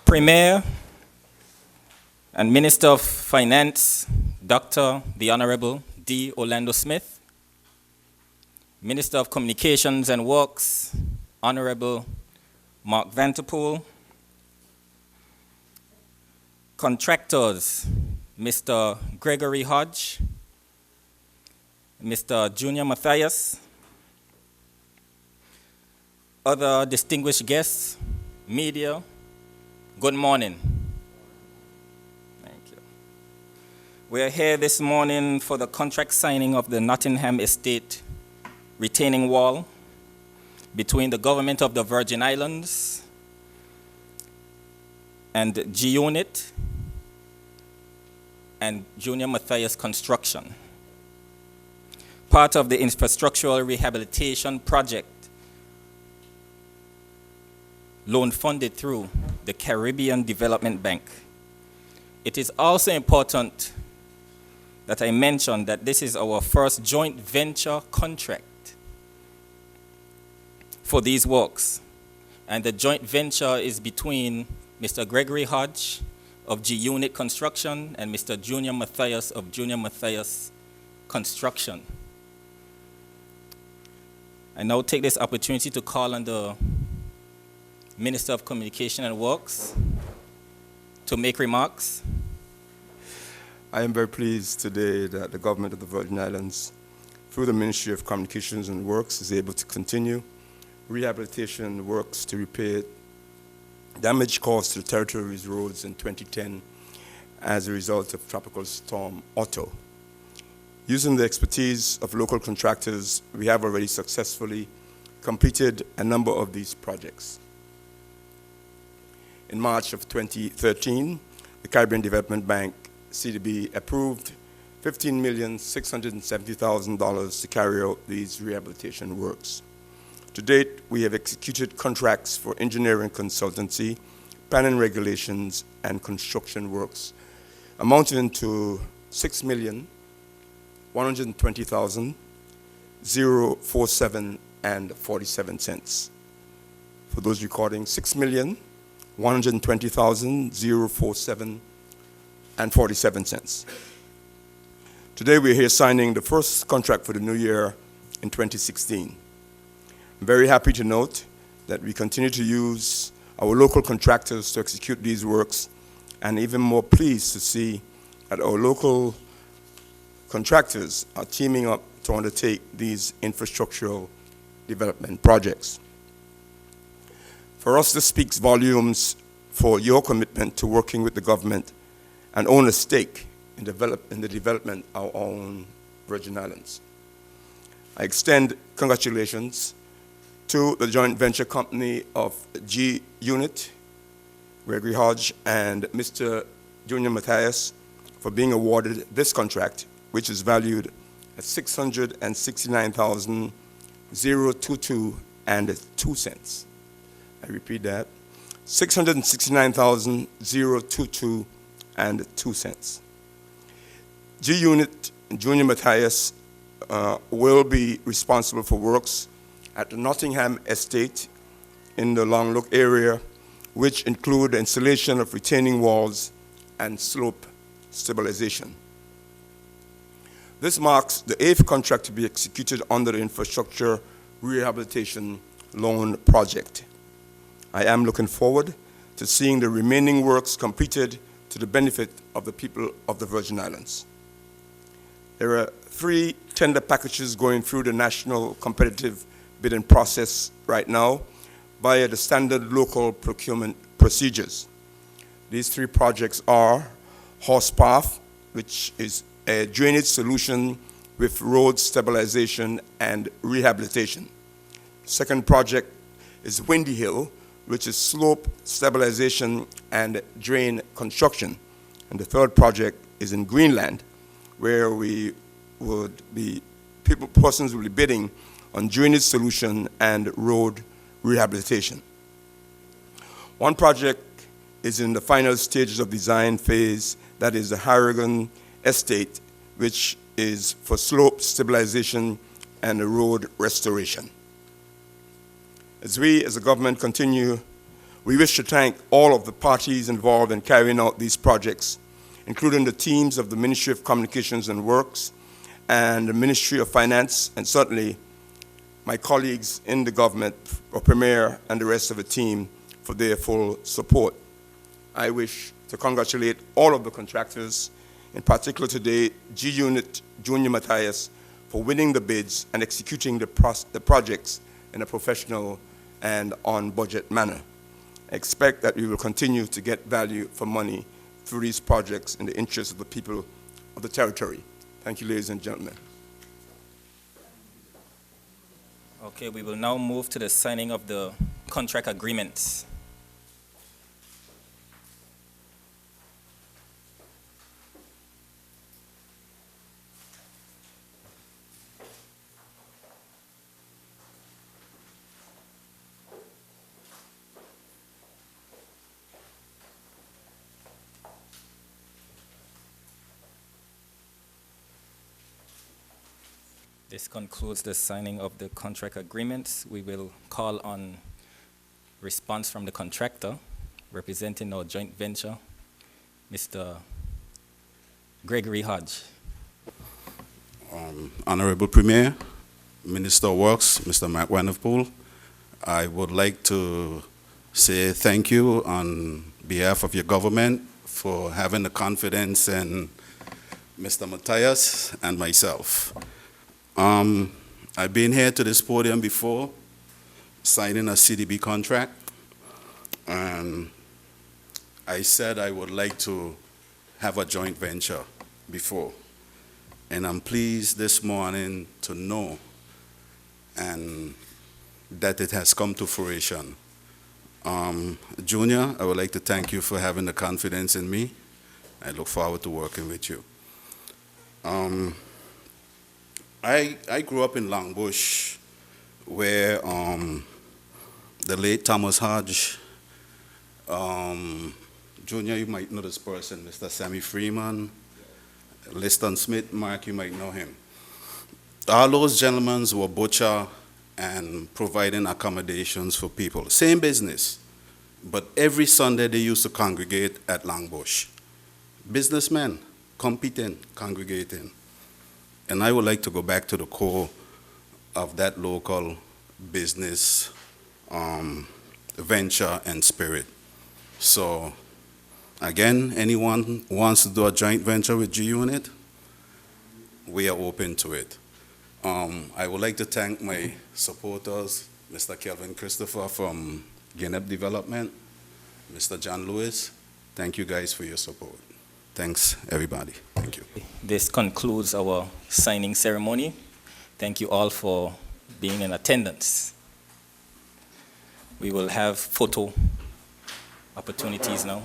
Premier and Minister of Finance, Dr. the Honorable D. Orlando Smith, Minister of Communications and Works, Honorable Mark Vanterpool, contractors, Mr. Gregory Hodge, Mr. Junior Matthias, other distinguished guests, media, good morning. Thank you. We are here this morning for the contract signing of the Nottingham Estate retaining wall between the government of the Virgin Islands and G-Unit and Junior Matthias Construction, part of the infrastructural rehabilitation project loan funded through the Caribbean Development Bank. It is also important that I mention that this is our first joint venture contract for these works, and the joint venture is between Mr. Gregory Hodge of G-Unit Construction and Mr. Junior Matthias of Junior Matthias Construction. I now take this opportunity to call on the Minister of Communication and Works to make remarks. I am very pleased today that the government of the Virgin Islands, through the Ministry of Communications and Works, is able to continue rehabilitation works to repair damage caused to the territory's roads in 2010 as a result of Tropical Storm Otto. Using the expertise of local contractors, we have already successfully completed a number of these projects. In March of 2013, the Caribbean Development Bank, CDB, approved $15,670,000 to carry out these rehabilitation works. To date, we have executed contracts for engineering consultancy, planning regulations, and construction works, amounting to $6,120,047.47. For those recording, $6,120,047.47. Today we're here signing the first contract for the new year in 2016. I'm very happy to note that we continue to use our local contractors to execute these works, and even more pleased to see that our local contractors are teaming up to undertake these infrastructural development projects. For us, this speaks volumes for your commitment to working with the government and own a stake in the development of our own Virgin Islands. I extend congratulations to the joint venture company of G-Unit, Gregory Hodge, and Mr. Junior Matthias for being awarded this contract, which is valued at $669,022.02. I repeat that, $669,022.02. G-Unit and Junior Matthias will be responsible for works at the Nottingham Estate in the Long Look area, which include the installation of retaining walls and slope stabilization. This marks the 8th contract to be executed under the Infrastructure Rehabilitation Loan Project. I am looking forward to seeing the remaining works completed to the benefit of the people of the Virgin Islands. There are 3 tender packages going through the national competitive bidding process right now via the standard local procurement procedures. These 3 projects are Horse Path, which is a drainage solution with road stabilization and rehabilitation. Second project is Windy Hill, which is slope stabilization and drain construction. And the third project is in Greenland, where persons will be bidding on drainage solution and road rehabilitation. One project is in the final stages of design phase, that is the Harrigan Estate, which is for slope stabilization and road restoration. As we as a government continue We wish to thank all of the parties involved in carrying out these projects, including the teams of the Ministry of Communications and Works and the Ministry of Finance, and certainly my colleagues in the government, or Premier and the rest of the team, for their full support. I wish to congratulate all of the contractors, in particular today, G-Unit Junior Matthias, for winning the bids and executing the projects in a professional and on-budget manner. I expect that we will continue to get value for money through these projects in the interest of the people of the territory. Thank you, ladies and gentlemen. Okay, we will now move to the signing of the contract agreements. This concludes the signing of the contract agreements. We will call on response from the contractor representing our joint venture, Mr. Gregory Hodge. Honorable Premier, Minister of Works, Mr. Mark Wanderpool, I would like to say thank you on behalf of your government for having the confidence in Mr. Matthias and myself. I've been here to this podium before, signing a CDB contract, and I said I would like to have a joint venture before. And I'm pleased this morning to know and that it has come to fruition. Junior, I would like to thank you for having the confidence in me. I look forward to working with you. I grew up in Longbush, where the late Thomas Hodge, Junior, you might know this person, Mr. Sammy Freeman, Liston Smith, Mark, you might know him. All those gentlemen were butcher and providing accommodations for people. Same business, but every Sunday they used to congregate at Longbush. Businessmen, competing, congregating. And I would like to go back to the core of that local business venture and spirit. So, again, anyone wants to do a joint venture with G-Unit, we are open to it. I would like to thank my supporters, Mr. Kelvin Christopher from Guinea Development, Mr. John Lewis. Thank you guys for your support. Thanks, everybody. Thank you. This concludes our signing ceremony. Thank you all for being in attendance. We will have photo opportunities now.